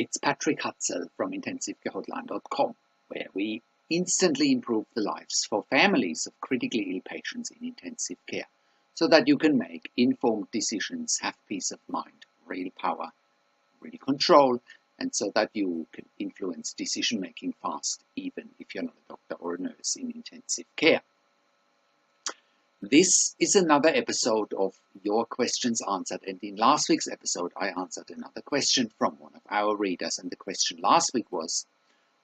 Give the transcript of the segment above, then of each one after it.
It's Patrick Hutzel from IntensiveCareHotline.com, where we instantly improve the lives for families of critically ill patients in intensive care, so that you can make informed decisions, have peace of mind, real power, real control, and so that you can influence decision making fast, even if you're not a doctor or a nurse in intensive care. This is another episode of Your Questions Answered, and in last week's episode I answered another question from one of our readers, and the question last week was,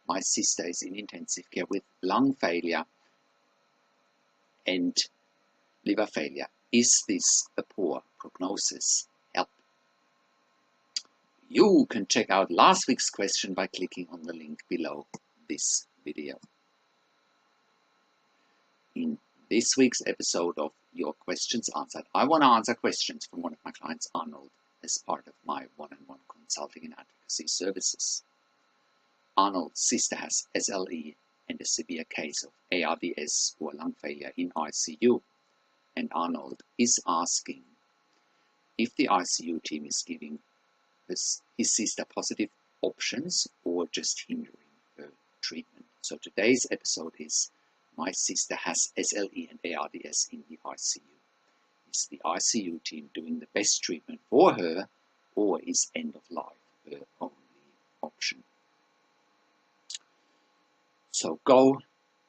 my sister is in intensive care with lung failure and liver failure. Is this a poor prognosis? Help. You can check out last week's question by clicking on the link below this video. In this week's episode of Your Questions Answered, I want to answer questions from one of my clients, Arnold, as part of my one-on-one consulting and advocacy services. Arnold's sister has SLE and a severe case of ARDS or lung failure in ICU, and Arnold is asking if the ICU team is giving his sister positive options or just hindering her treatment. So today's episode is, my sister has SLE and ARDS in the ICU. Is the ICU team doing the best treatment for her, or is end of life her only option? So go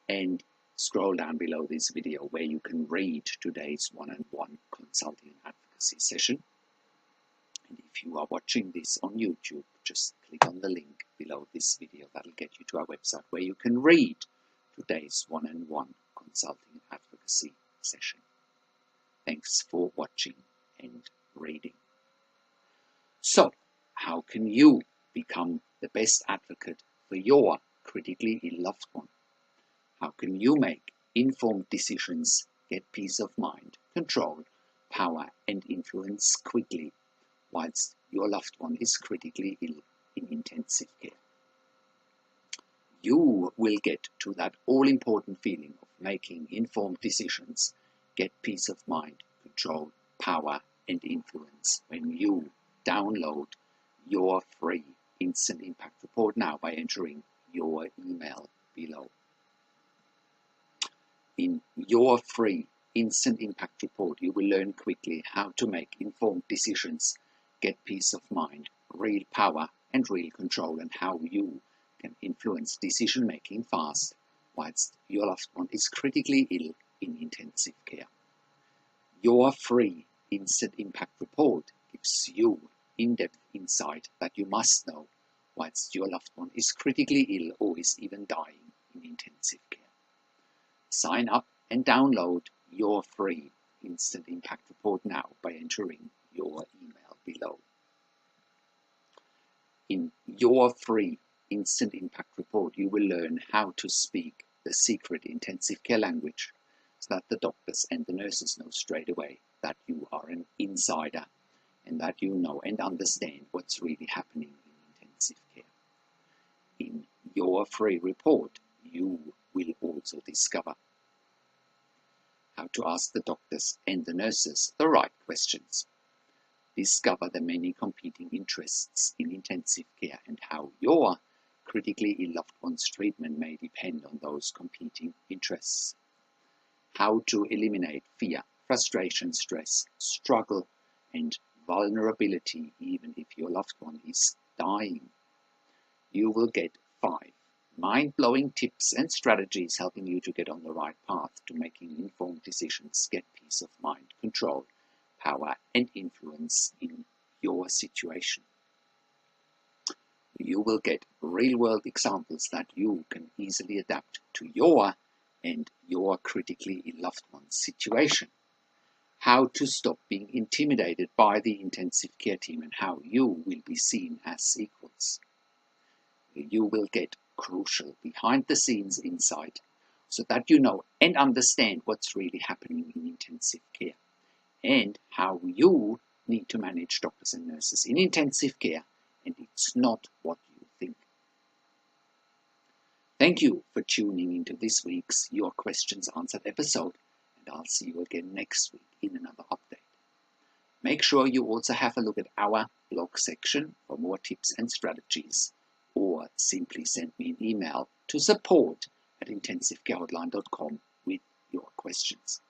and scroll down below this video where you can read today's one-on-one consulting and advocacy session. And if you are watching this on YouTube, just click on the link below this video. That'll get you to our website where you can read today's one-on-one consulting and advocacy session. Thanks for watching and reading. So, how can you become the best advocate for your critically ill loved one? How can you make informed decisions, get peace of mind, control, power and influence quickly whilst your loved one is critically ill in intensive care? You will get to that all-important feeling of making informed decisions, get peace of mind, control, power and influence when you download your free instant impact report now by entering your email below. In your free instant impact report, you will learn quickly how to make informed decisions, get peace of mind, real power and real control, and how you can influence decision making fast whilst your loved one is critically ill in intensive care. Your free instant impact report gives you in-depth insight that you must know whilst your loved one is critically ill or is even dying in intensive care. Sign up and download your free instant impact report now by entering your email below. In your free instant impact report, you will learn how to speak the secret intensive care language so that the doctors and the nurses know straight away that you are an insider and that you know and understand what's really happening in intensive care. In your free report, you will also discover how to ask the doctors and the nurses the right questions. Discover the many competing interests in intensive care and how your critically ill loved one's treatment may depend on those competing interests. How to eliminate fear, frustration, stress, struggle, and vulnerability even if your loved one is dying. You will get 5 mind-blowing tips and strategies helping you to get on the right path to making informed decisions, get peace of mind, control, power and influence in your situation. You will get real-world examples that you can easily adapt to your and your critically ill loved one's situation. How to stop being intimidated by the intensive care team and how you will be seen as equals. You will get crucial behind-the-scenes insight so that you know and understand what's really happening in intensive care and how you need to manage doctors and nurses in intensive care, and it's not what you think. Thank you for tuning into this week's Your Questions Answered episode, and I'll see you again next week in another update. Make sure you also have a look at our blog section for more tips and strategies, or simply send me an email to support@intensivecarehotline.com with your questions.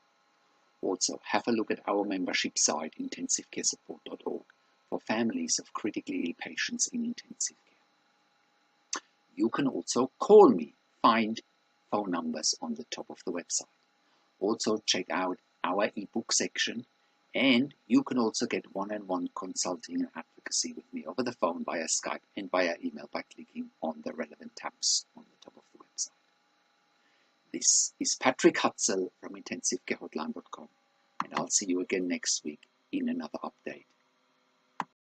Also, have a look at our membership site, intensivecaresupport.org, for families of critically ill patients in intensive care. You can also call me. Find phone numbers on the top of the website. Also, check out our ebook section, and you can also get one-on-one consulting and advocacy with me over the phone, via Skype and via email by clicking on the relevant tabs on the top of the website. This is Patrick Hutzel from intensivecarehotline.com, and I'll see you again next week in another update.